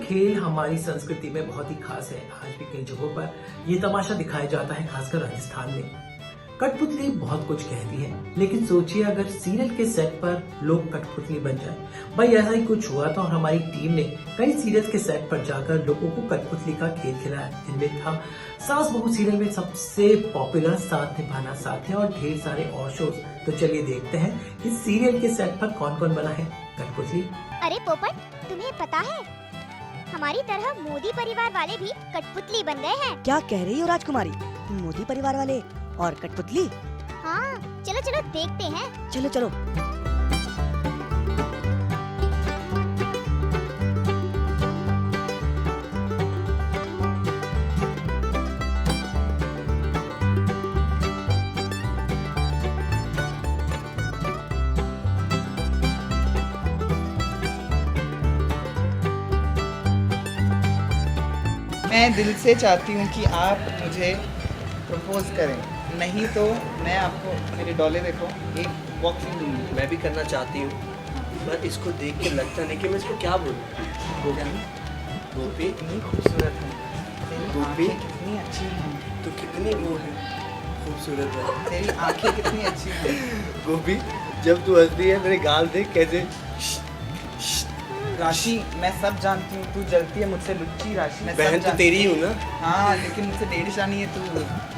खेल हमारी संस्कृति में बहुत ही खास है। आज भी कई जगहों पर ये तमाशा दिखाया जाता है, खासकर राजस्थान में। कठपुतली बहुत कुछ कहती है, लेकिन सोचिए अगर सीरियल के सेट पर लोग कठपुतली बन जाए। भाई ऐसा ही कुछ हुआ था और हमारी टीम ने कई सीरियल के सेट पर जाकर लोगों को कठपुतली का खेल खिलाया। इनमें था सास बहू सीरियल में सबसे पॉपुलर साथ निभाना साथ है और ढेर सारे और शोज। तो चलिए देखते हैं कि सीरियल के सेट पर कौन कौन बना है कठपुतली। अरे पोपट, तुम्हें पता है हमारी तरह मोदी परिवार वाले भी कठपुतली बन गए हैं। क्या कह रही हो राजकुमारी? मोदी परिवार वाले और कठपुतली? हाँ, चलो चलो देखते हैं। चलो चलो। मैं दिल से चाहती हूँ कि आप मुझे प्रपोज करें, नहीं तो मैं आपको, मेरे डॉले देखो, एक बॉक्सिंग दूंगी। मैं भी करना चाहती हूँ, पर इसको देख के लगता नहीं कि मैं इसको क्या बोलूँ। गोपी कितनी खूबसूरत है, तेरी गोपी आँखें कितनी अच्छी हैं, तो कितनी वो है, खूबसूरत है। तेरी आँखें कितनी अच्छी हैं। गोपी जब तू हंसती है मेरे गाल देख कैसे। राशि, मैं सब जानती हूँ, तू जलती है मुझसे लुच्ची राशि। मैं सब बहन तो जानती तेरी हूँ। हूँ ना। हाँ, लेकिन मुझसे डेढ़ शानी है तू।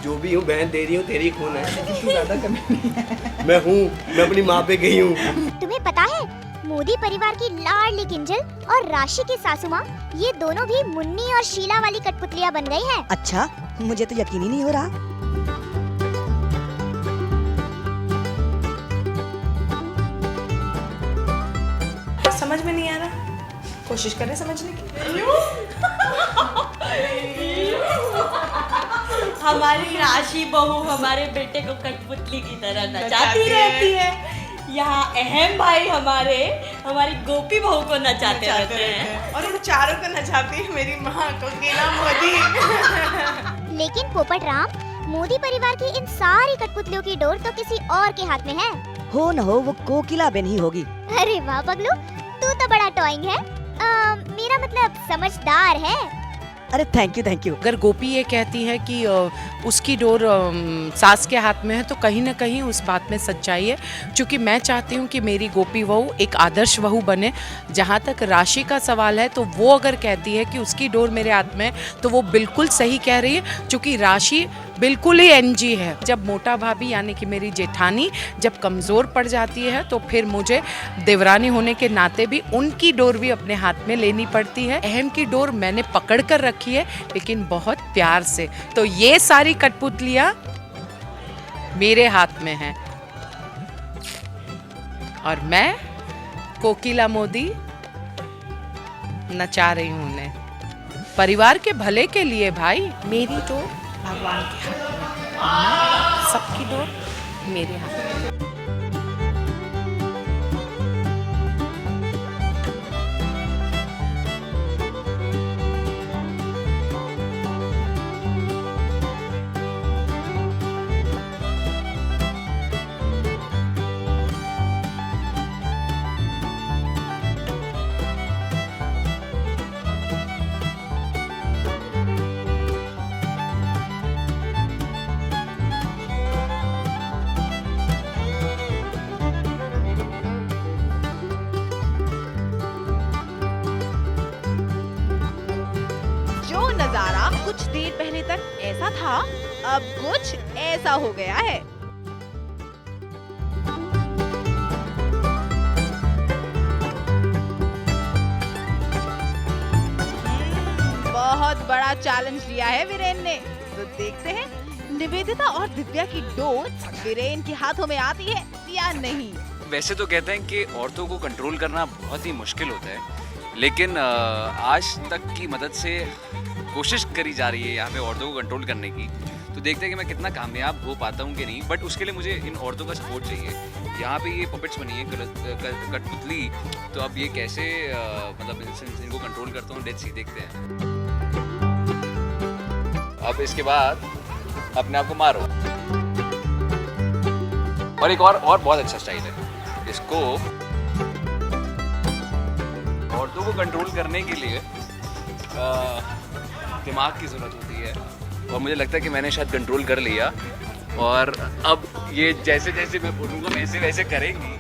जो भी हूँ बहन तेरी हूँ, तेरी खून है। लेकिन तू ज़्यादा कमी नहीं है। मैं हूँ, मैं अपनी माँ पे गई हूँ। तुम्हें पता है मोदी परिवार की लाडली किंजल और राशि की सासू माँ, ये दोनों भी मुन्नी और शीला वाली कठपुतलियाँ बन गई हैं। अच्छा, मुझे तो यकीन ही नहीं हो रहा। समझ में नहीं आ रहा, कोशिश करें समझने की। हमारी राशि बहू हमारे बेटे को कठपुतली की तरह नचाती रहती है। यहाँ अहम भाई हमारी गोपी बहू को नचाते रहते हैं। और इन चारों को नचाती है मेरी माँ को गिना मोदी। लेकिन पोपट राम, मोदी परिवार की इन सारी कठपुतलियों की डोर तो किसी और के हाथ में है। हो न हो वो कोकिला बेन ही होगी। अरे वाह पगलू, तू तो बड़ा टॉइंग है। मेरा मतलब समझदार है। अरे थैंक यू। अगर गोपी ये कहती है कि उसकी डोर सास के हाथ में है, तो कहीं ना कहीं उस बात में सच्चाई है। क्योंकि मैं चाहती हूँ कि मेरी गोपी बहू एक आदर्श बहू बने। जहाँ तक राशि का सवाल है, तो वो अगर कहती है कि उसकी डोर मेरे हाथ में है, तो वो बिल्कुल सही कह रही है। क्योंकि राशि बिल्कुल ही एनजी है। जब मोटा भाभी यानी कि मेरी जेठानी जब कमज़ोर पड़ जाती है, तो फिर मुझे देवरानी होने के नाते भी उनकी डोर भी अपने हाथ में लेनी पड़ती है। अहम की डोर मैंने पकड़ कर रखी है, लेकिन बहुत प्यार से। तो ये सारी कठपुतलियाँ मेरे हाथ में हैं और मैं कोकिला मोदी नचा रही हूँ उन्हें, परिवार के भले के लिए। भाई मेरी डोर भगवान के हाथ में, सबकी डोर मेरे हाथ में। जो नजारा कुछ देर पहले तक ऐसा था, अब कुछ ऐसा हो गया है। बहुत बड़ा चैलेंज लिया है वीरेन ने। तो देखते हैं निवेदिता और दिव्या की डोर वीरेन के हाथों में आती है या नहीं। वैसे तो कहते हैं कि औरतों को कंट्रोल करना बहुत ही मुश्किल होता है, लेकिन आज तक की मदद से कोशिश करी जा रही है यहाँ पे औरतों को कंट्रोल करने की। तो देखते हैं कि मैं कितना कामयाब हो पाता हूँ कि नहीं, बट उसके लिए मुझे इन औरतों का सपोर्ट चाहिए। यहाँ पे ये पपेट्स बनी है कठपुतली, तो अब ये कैसे मतलब इनको कंट्रोल करता हूँ, लेट्स सी, देखते हैं। अब इसके बाद अपने आप को मारो। और एक और बहुत अच्छा स्टाइल है, इसको औरतों को कंट्रोल करने के लिए दिमाग की ज़रूरत होती है और मुझे लगता है कि मैंने शायद कंट्रोल कर लिया और अब ये जैसे जैसे मैं बोलूँगा वैसे वैसे करेंगी।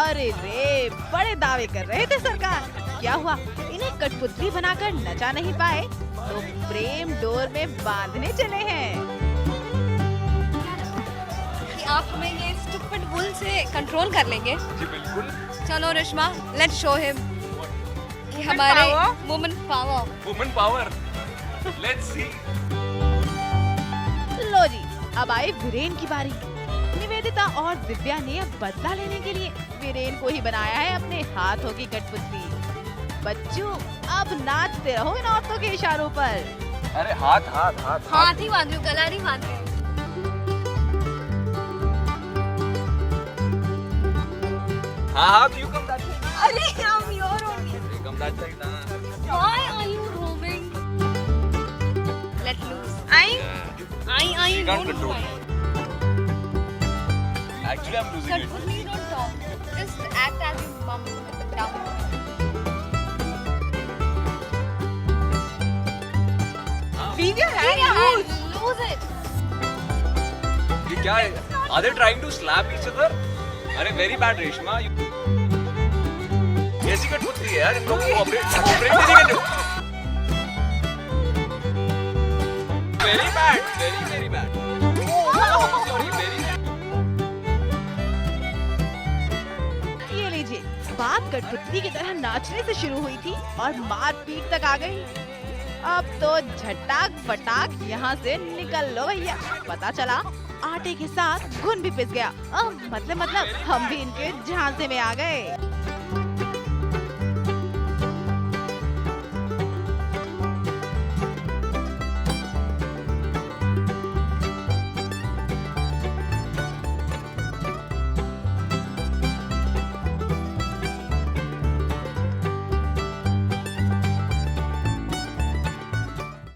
अरे रे, बड़े दावे कर रहे थे सरकार। क्या हुआ, इन्हें कठपुतली बनाकर नचा नहीं पाए तो प्रेम डोर में बांधने चले हैं। कि आप हमें ये स्टूपिड वुल से कंट्रोल कर लेंगे। जी बिल्कुल। चलो रिश्मा, लेट्स शो हिम कि हमारे वुमन पावर लेट्स सी। लो जी, अब आए वीरेन की बारी। निवेदिता और दिव्या ने अब बदला लेने के लिए वीरेन को ही बनाया है अपने हाथों की कठपुतली। बच्चों, अब नाचते रहो इन औरतों के इशारों पर। अरे हाथ हाथ हाथ हाथ ही बांध रही हूँ, गला नहीं बांध रही हूँ। हाँ you come that way. अरे I'm your only. You come that side ना. Why are you roaming? Let loose. I She can't don't control. mind. Actually I'm losing it. Kotputli, don't talk. Just act as your mum down. Leave your Leave your hand. Lose it. ये क्या है? Are they trying to slap each other? अरे very bad Reshma. ऐसी कठपुतली है यार, इन लोगों को ऑपरेट नहीं करने। Very bad, very bad. Sorry, very bad. ये लीजिए, बात कठपुतली की तरह नाचने से शुरू हुई थी और मारपीट तक आ गई। अब तो झटाक पटाक यहाँ से निकल लो भैया। पता चला आटे के साथ घुन भी पिस गया। मतलब हम भी इनके झांसे में आ गए।